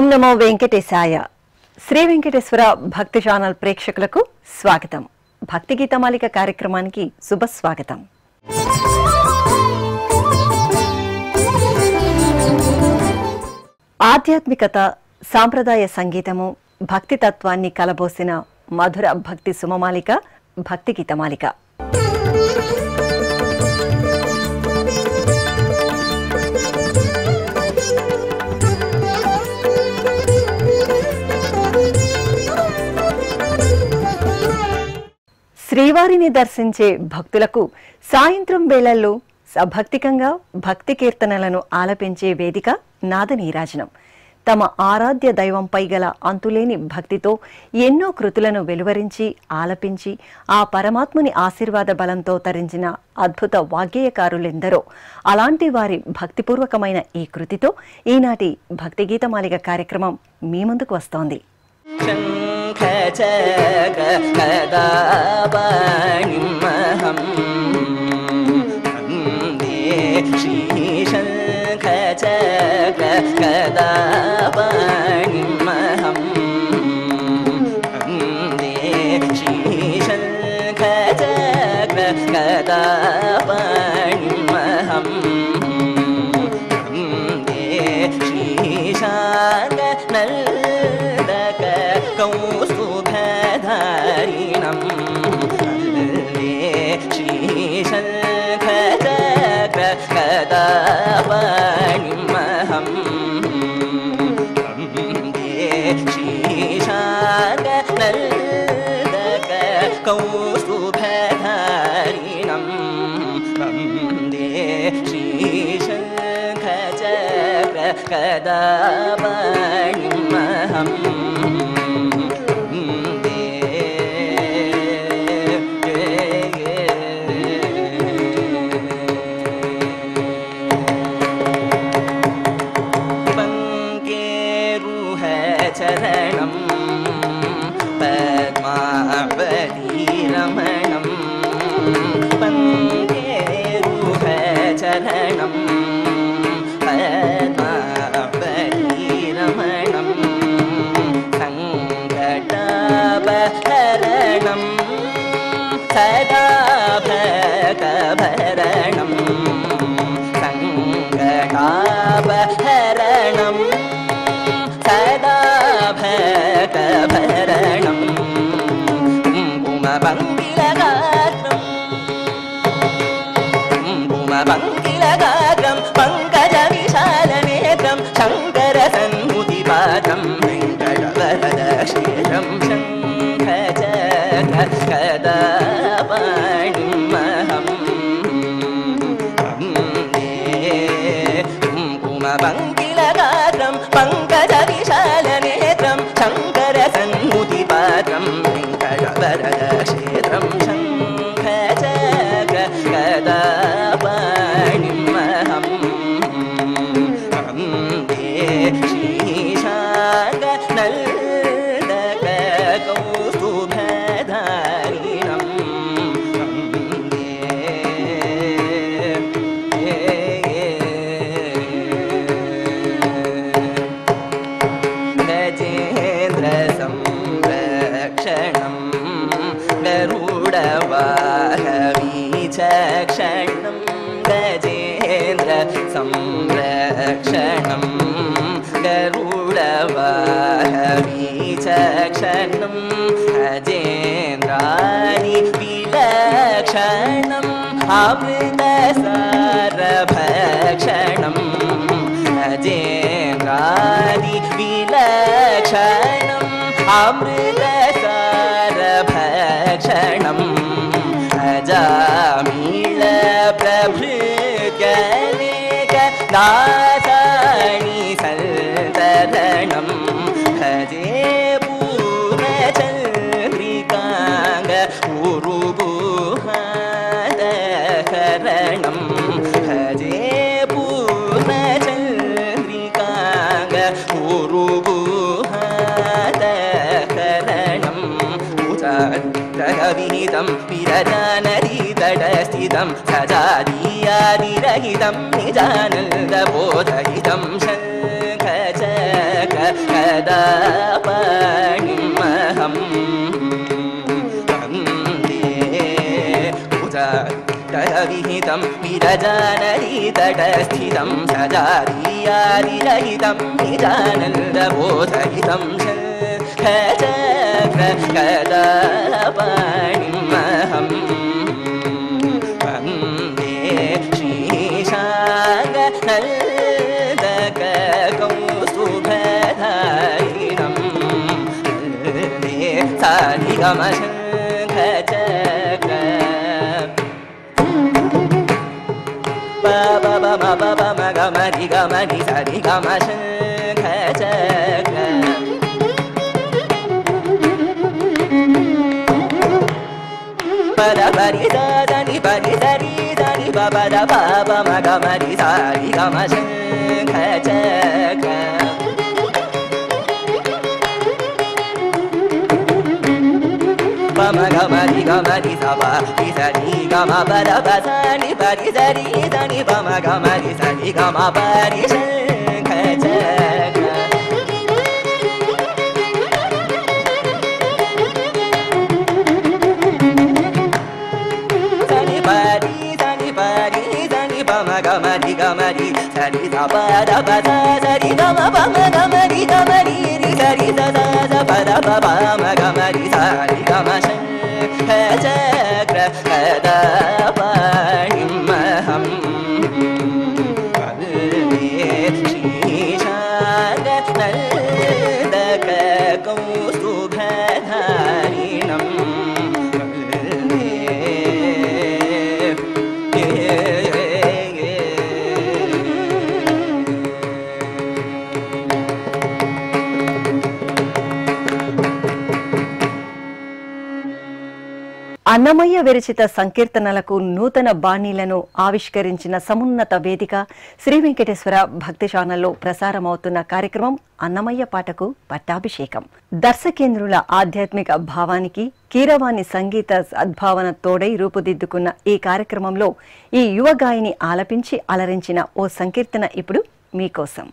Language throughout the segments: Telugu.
నమో వెంకటేశాయ. శ్రీ వెంకటేశ్వర భక్తి ఛానల్ ప్రేక్షకులకు స్వాగతం. భక్తి గీతమాలిక కార్యక్రమానికి శుభస్వాగతం. ఆధ్యాత్మికత, సాంప్రదాయ సంగీతము, భక్తి తత్వాన్ని కలబోసిన మధుర భక్తి సుమమాలిక భక్తి గీతమాలిక. శ్రీవారిని దర్శించే భక్తులకు సాయంత్రం వేళల్లో సభక్తికంగా భక్తి కీర్తనలను ఆలపించే వేదిక నాదనీరాజనం. తమ ఆరాధ్య దైవంపై గల అంతులేని భక్తితో ఎన్నో కృతులను వెలువరించి ఆలపించి ఆ పరమాత్ముని ఆశీర్వాద బలంతో తరించిన అద్భుత వాగ్గేయకారులెందరో. అలాంటి వారి భక్తిపూర్వకమైన ఈ కృతితో ఈనాటి భక్తి గీతమాలిక కార్యక్రమం మీ ముందుకు వస్తోంది. सजादियादिरहितं निजानन्दबोधहितं शङ्खचक्र कदापणिमहं वन्दे तदविहितं विरजानदीतटस्थितं सजातीयादिरहितं निजानन्दबोधहितं कदापणिमहं वन्दे श्रीशाङ्गनन्दकौस्तुभधारिणं सानिगमशङ्खचक्र गमरि गमरि सरि गमशङ्खचक्र पद परि దని परि सरि దని पद पद गमरि सरि गमशङ्खचक्र पम गमरि गमरि सपा सरि गम पद पसनि परि सरि దని पम गमरि सरि गम परि शङ्खचक्र सनि परि దని पम गमरि गमरि सरि सपा द पद सरि गम पम गमरि गमरि सरि द पद पम गमरि सरि गम शङ्खचक्र कदापणिमहं वन्दे श्रीशाङ्गनन्दकौस्तुभधारिणं అన్నమయ్య విరచిత సంకీర్తనలకు నూతన బాణీలను ఆవిష్కరించిన సమున్నత వేదిక శ్రీ వెంకటేశ్వర భక్తి ఛానల్లో ప్రసారమవుతున్న కార్యక్రమం అన్నమయ్య పాటకు పట్టాభిషేకం. దర్శకేంద్రుల ఆధ్యాత్మిక భావానికి కీరవాణి సంగీత సద్భావన తోడై రూపుదిద్దుకున్న ఈ కార్యక్రమంలో ఈ యువ గాయని ఆలపించి అలరించిన ఓ సంకీర్తన ఇప్పుడు మీకోసం.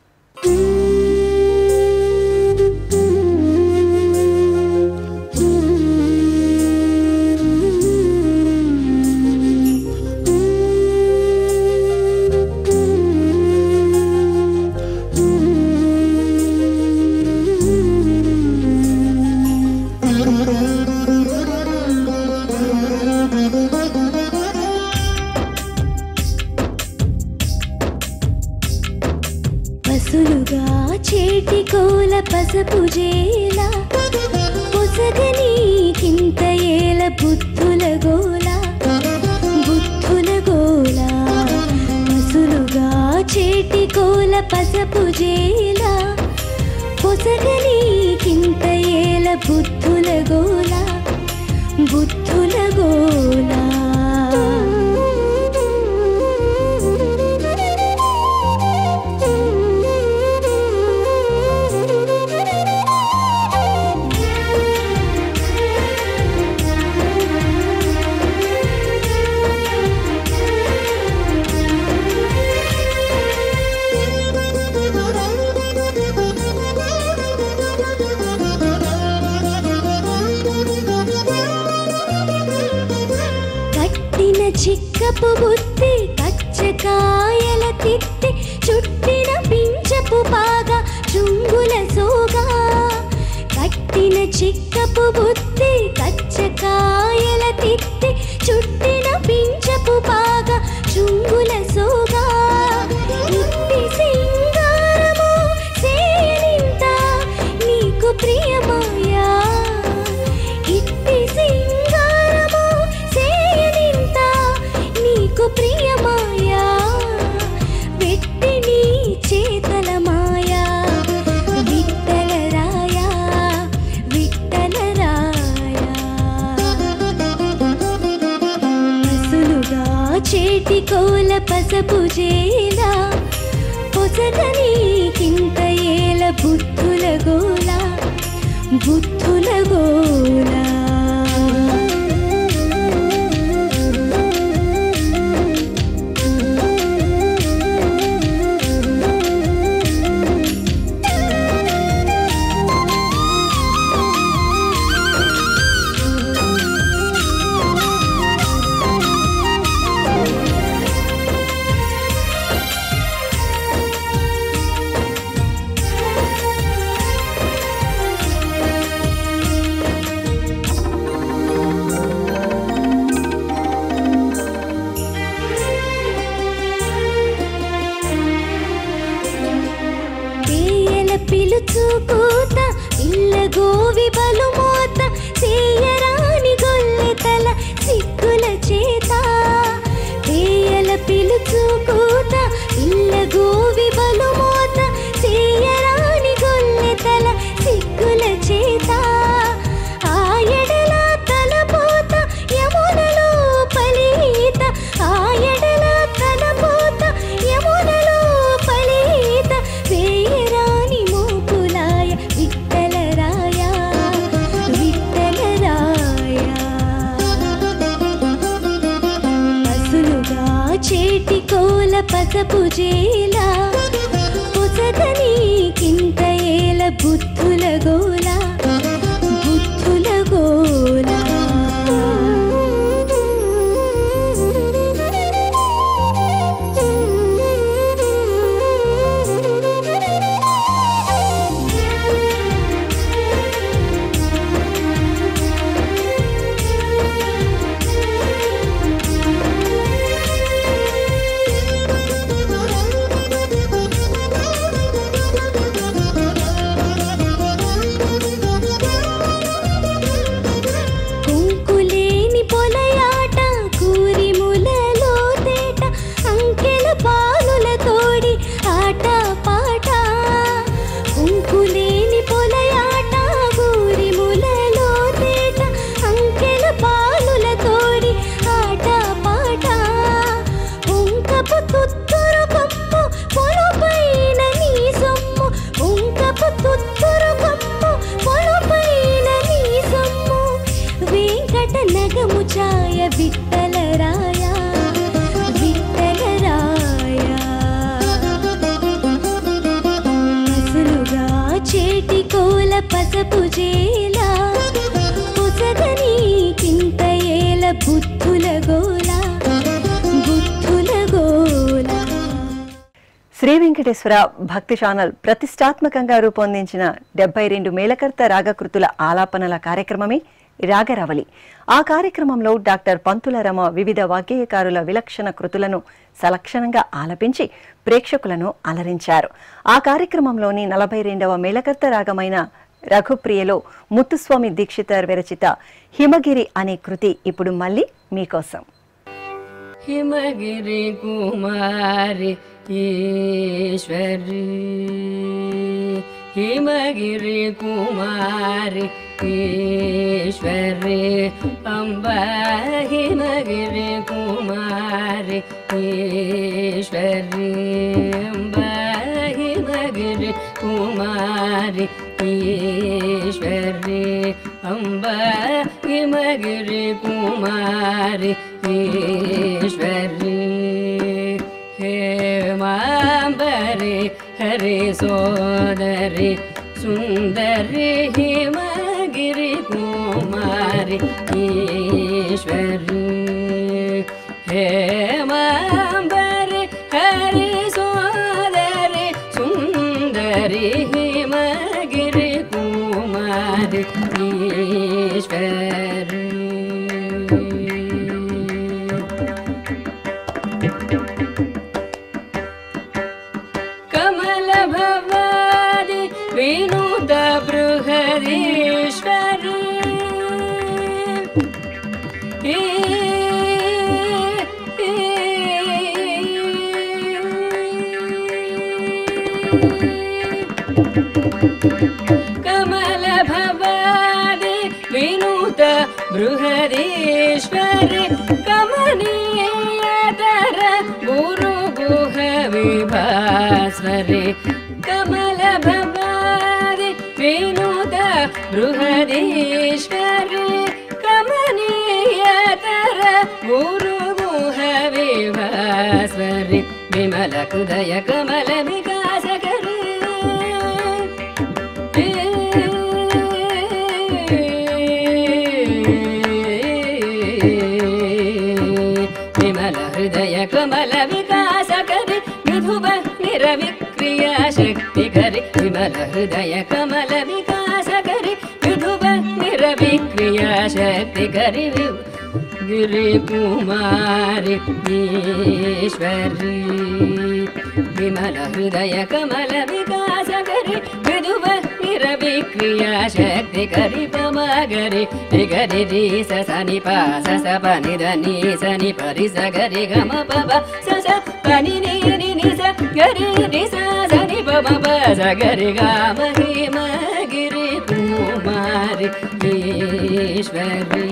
చేటికోల పసపు జేల పొసగనీకింత ఏల బుద్ధుల గోల పసులుగా చేటికోల పసపు జేల పొసగనీకింత ఏల బుద్ధుల గోల చిక్కపు బుత్తి కచ్చకాయల తిత్తి చుట్టిన పించపు పాగా శృంగుల సోగా కట్టిన చిక్కపు బుత్తి కచ్చకాయల తిత్తి చుట్టిన పించపు పాగా శృంగుల సోగా ఇట్టి సింగారము సేయనింత నీకు ప్రియమాయా ఇట్టి సింగారము సేయనింత నీకు ప్రియమాయా వెట్టి నీ చేతల మాయా విట్టల రాయా పసులుగా చేటికోల పసపు జేలా పొసగనీకింత ఏల బుద్ధుల గోలా చేటి కోల పసపు జేలా పొసగని కింత ఏల బుద్ధుల గోల బుద్ధుల గోల విఠలరాయ విఠలరాయ అసలుగా చేటి కోల పసపు జేలా పొసగని కింత ఏల బుద్ధుల గోల బుద్ధుల గోల. శ్రీ వెంకటేశ్వర భక్తి ఛానల్ ప్రతిష్టాత్మకంగా రూపొందించిన 72 మేళకర్త రాగకృతుల ఆలాపనల కార్యక్రమమే రాగరవళి. ఆ కార్యక్రమంలో డాక్టర్ పంతుల రమ వివిధ వాగ్గేయకారుల విలక్షణ కృతులను సలక్షణంగా ఆలపించి ప్రేక్షకులను అలరించారు. ఆ కార్యక్రమంలోని 42వ మేళకర్త రాగమైన రఘుప్రియలో ముత్తుస్వామి దీక్షితర్ విరచిత హిమగిరి అనే కృతి ఇప్పుడు మళ్ళీ మీకోసం. హిమగిరి కుమారి ఈశ్వరి హిమగిరి కుమారి ఈశ్వరి అంబా హిమగిరి కుమారి ఈశ్వరి అంబా హిమగిరి కుమారి ఈశ్వరి అంబా హిమగిరి కుమారి ఈశ్వరి హేమాంబరి హరి సోదరి సుందరి హిమగిరి కుమారి ఈశ్వరి హేమాంబరి హరి సోదరి సుందరి హిమగిరి కుమారి ఈశ్వరి కమల భవాది వినూత బృహదీశ్వరి కమల భవాది వినూత బృహదీశ్వరి కమనీయతర గురు గుహ విభాస్వరి కమల భవాది వినూత బృహదీశ్వరి కమనీయతర గురు గుహ విభాస్వరి విమల హృదయ కమల వికాసకరి విమల హృదయ కమల వికాసకరి విధువ నిరవిక్రియా శక్తి కరి విమల హృదయ కమల వికాసకరి విధువ నిరవిక్రియా శక్తి కరి గిరి కుమారి ఈశ్వరి విమల హృదయ కమల వికాసకరి విధువ నిరవిక్రియా శక్తి కరి పమగరి గరి రి సని ప స పని దని సని పరి స గరి గమ ప స పని ని ని స గరి రి స సని ప మ స గరి గమ హిమగిరి కుమారి ఈశ్వరి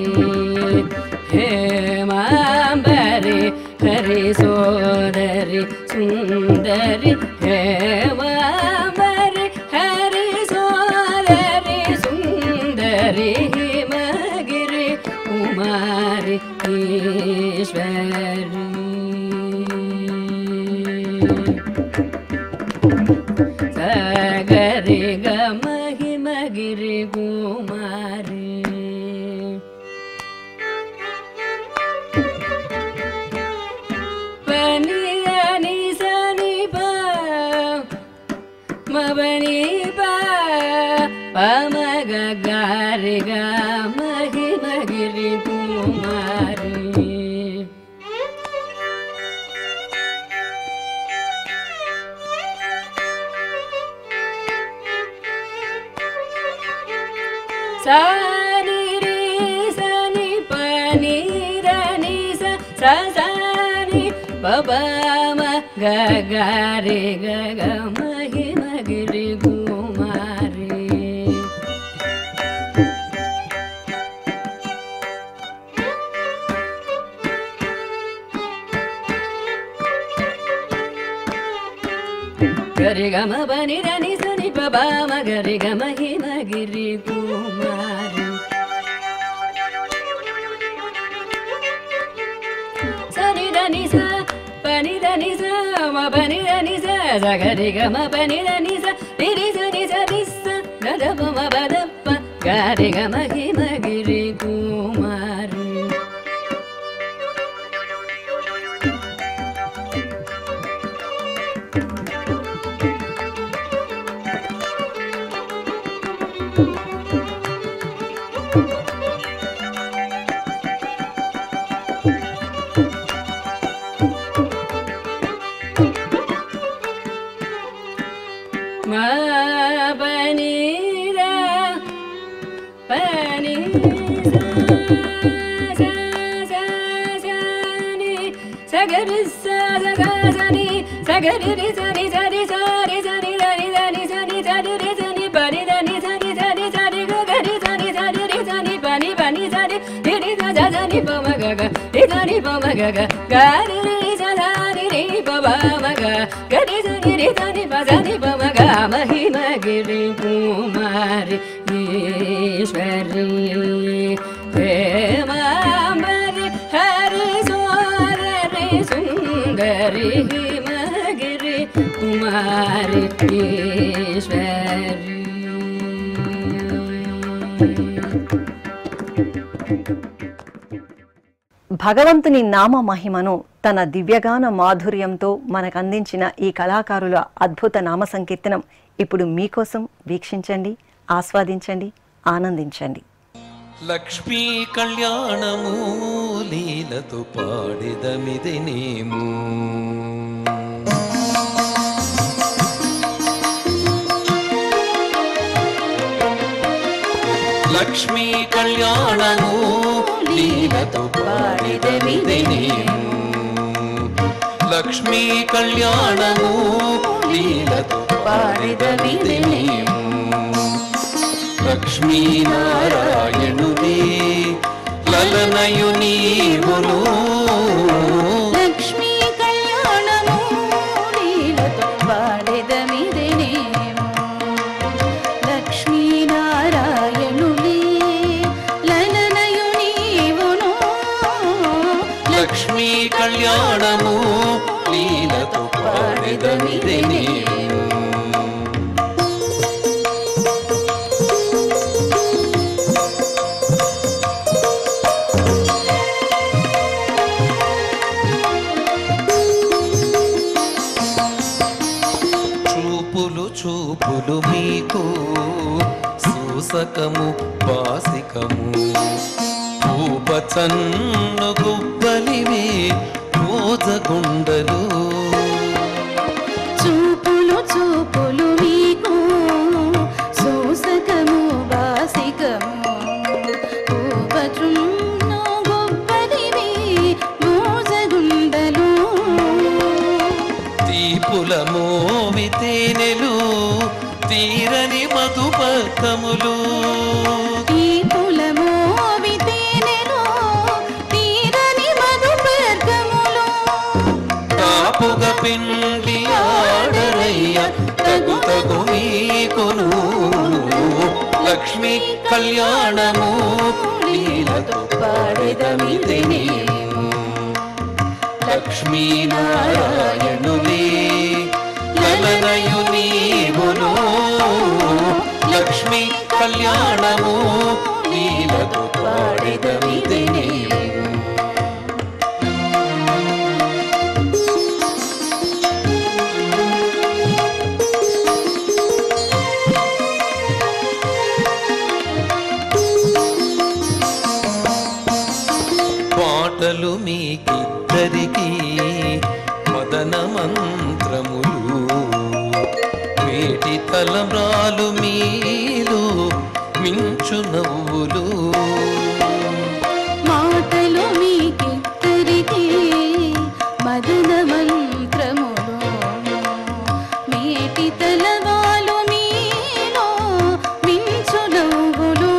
హేమాంబరి హరి సోదరి సుందరి హేమాంబరి హరి సోదరి సుందరి హిమగిరి కుమారి ఈశ్వరి బని పమ గరి గ మహి మగిరి కుమారి సని రి సని పని దని స సని పమ గరి గ మహి మగిరి కుమారి గరి గమ బని దని సని పమ గరి గ మహి మగిరి కుమారి సని దని స పని దని స మ పని దని స గరి గమ పని దని స రి సని స రి స గద పమ బద ప గరి గ మహి మగిరి కుమారి ma pani ra pani sa sa sa ni sa ga ri sa ga sa ni sa ga ri ri sa ni sa ri sa ri sa ni da ni da ni sa ni sa ri ri sa ni pa ri da ni sa ri sa ri sa ri ga ri sa ni sa ri ri sa ni pa ni sa ri ri sa sa ni pa ma ga ri sa ni pa ma ga ri ri sa ri ri pa ma ga ri sa ni ri sa ni pa sa ni pa ma ga Mahi మగిరి కుమారి ఈశ్వరి ప్రేమాంబరి హరి సోదరి సుందరి మగిరి కుమారి ఈశ్వరి భగవంతుని నామ మహిమను తన దివ్యగాన మాధుర్యంతో మనకందించిన ఈ కళాకారుల అద్భుత నామ సంకీర్తనం ఇప్పుడు మీకోసం వీక్షించండి, ఆస్వాదించండి, ఆనందించండి. లక్ష్మీ కళ్యాణము లీలతో పాడిదమిదినేము లక్ష్మీ కళ్యాణము లీలతో పాడిదమిదినేము లక్ష్మీ కళ్యాణము లీలతో పాడిదమిదినేము లక్ష్మీనారాయణుని లలనయు నీవును లక్ష్మీ కళ్యాణము లీలతో పాడెదమిదినేము లక్ష్మీనారాయణుని లలనయు నీవును లక్ష్మీ కళ్యాణము లీలతో పాడిదమిదినేము చూపులు మీకు సూసకము బాసికము పూపచన్ను గుబ్బలివి రోజగుండలు చూపులు మీకు సూసకము బాసికము పూపచున్ను గుబ్బలివి రోజగుండలు తీపుల మోవి తేనెలు తీరని మధుపకములు తీపుల మోవి తేనెలు తీరని మధుపర్గములు తాపుగ పిండి ఆడరయ్య తగు తగు మీకును లక్ష్మీ కళ్యాణము లీలతో పాడెదమిదినేము లక్ష్మీనారాయణులే లలనయు నీవును లక్ష్మీ కళ్యాణము లీలతో పాడెదమిదినేము మాటలు మీకిద్దరికి మదన మంత్రములు, వేటి తలమ్రాలు మీలో మించు నవ్వులు. మాటలు మీకిద్దరికి మదన మంత్రములు, మేటి తలవాలు మీలో మించు నవ్వులు.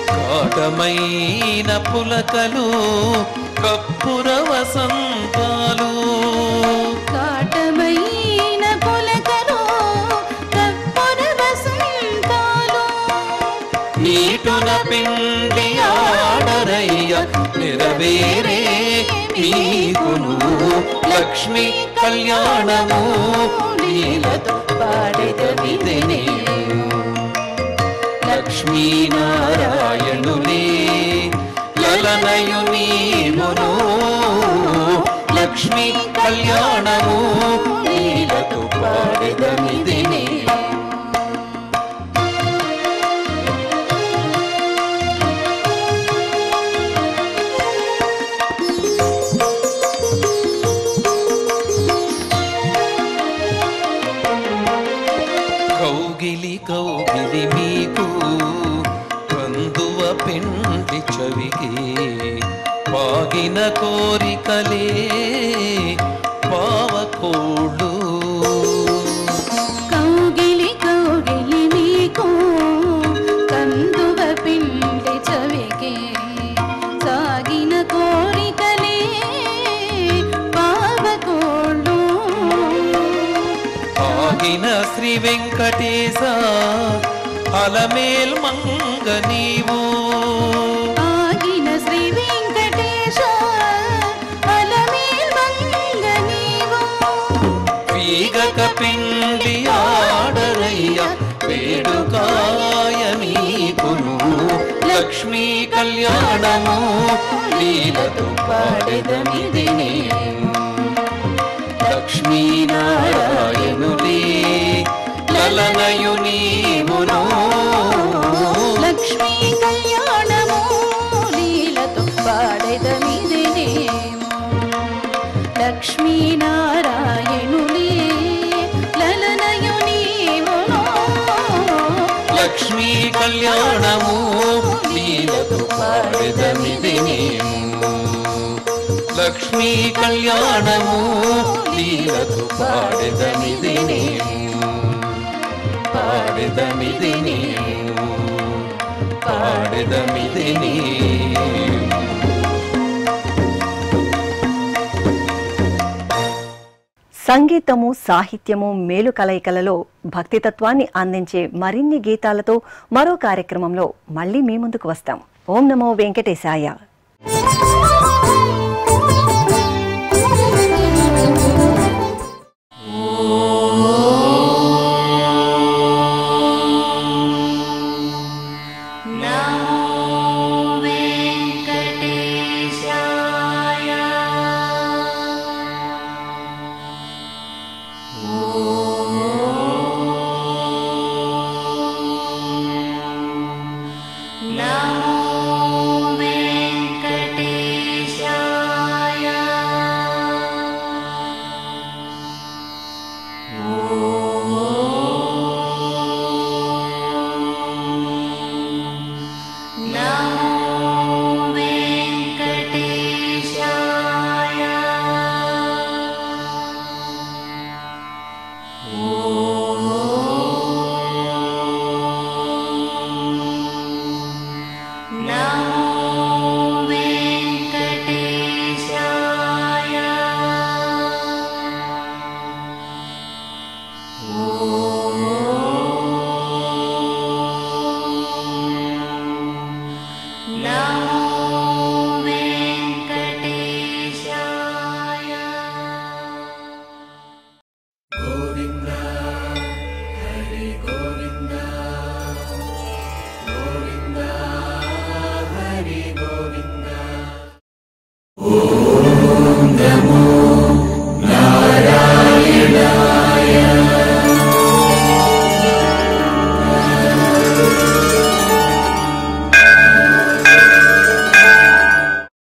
కాటమైన పులకలు కప్పుర వసంతాలు, కాటమైన పులకలు కప్పుర వసంతాలు. నీటున పిండి ఆడరయ్య నెరవేరే మీకును లక్ష్మీ కళ్యాణము లీలతో పాడెదవిదినే. లక్ష్మీనారాయణులే లలనయు నీవును లక్ష్మీ కళ్యాణము లీలతో పాడెదవిదినే. కౌగిలి కౌగిలి మీకు కందువ పెండి చవికి, వాగిన కోరికలే పావకోళ్ళు. కౌగిలి కౌగిలి మీకు కందువ పిండి చవికి, సాగిన కోరికలే పావకోళ్ళు. ఆగిన శ్రీ వెంకటేశ అలమేల్ మంగ నీవు, ఆగిన శ్రీ వెంకటేశ అలమేల్ మంగ నీవు. వీగక పిండి ఆడరయ్య వేడుకాయ మీకును లక్ష్మీ కళ్యాణము లీలతో పాడెదమిదినే. లక్ష్మీనారాయణులే లలనయు నీవును లక్ష్మీ కళ్యాణము లీలతో పాడెదమిదినే. లక్ష్మీనారాయణులే లలనయు నీవును లక్ష్మీ కళ్యాణము లీలతో పాడెదమిదినే. లక్ష్మీ కళ్యాణము లీలతో పాడెదమిదినే. పాడెదమిదినే పాడెదమిదినే. సంగీతము, సాహిత్యము, మేలు కలయికలలో భక్తితత్వాన్ని అందించే మరిన్ని గీతాలతో మరో కార్యక్రమంలో మళ్ళీ మీ ముందుకు వస్తాం. ఓం నమో వెంకటేశాయ.